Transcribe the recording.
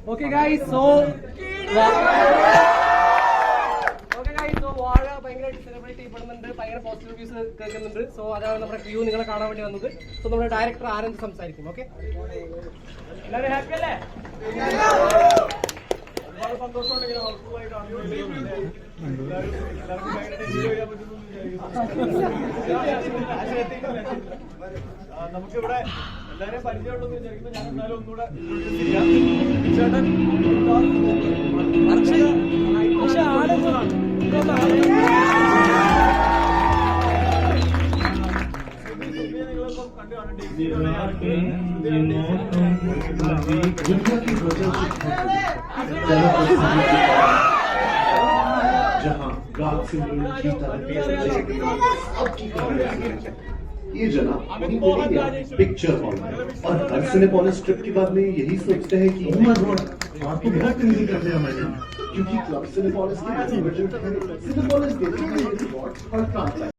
Okay guys, so വാഴ ഭയങ്കരമായിട്ട് celebrate ചെയ്യപ്പെടുന്നുണ്ട്, ഭയങ്കര പോസിറ്റീവ് റിവ്യൂസ് കേൾക്കുന്നുണ്ട്. സോ അതാണ് നമ്മുടെ ക്യൂ നിങ്ങളെ കാണാൻ വേണ്ടി വന്നത്. സോ നമ്മുടെ ഡയറക്ടർ ആനന്ദ് സംസാരിക്കും. ഓക്കെ, എല്ലാവരും ഹാപ്പി അല്ലേ? ഒരുപാട് സന്തോഷമുണ്ട് ഇങ്ങനെ ഹൗസ്ഫുള്ളായി കാണുന്നത്. നമുക്കിവിടെ എല്ലാവരെയും പരിചയമുണ്ടെന്ന് വിചാരിക്കുമ്പോൾ ഞാൻ എന്നാലും ഒന്നുകൂടെ ചേട്ടൻ ये जनाब पिक्चर हॉल और हर सिनेपोलिस ट्रिप के बाद में यही सोचते हैं कि आपको बहुत इजी कर दिया मैंने, क्योंकि क्लब सिनेपोलिस की सिनेपोलिस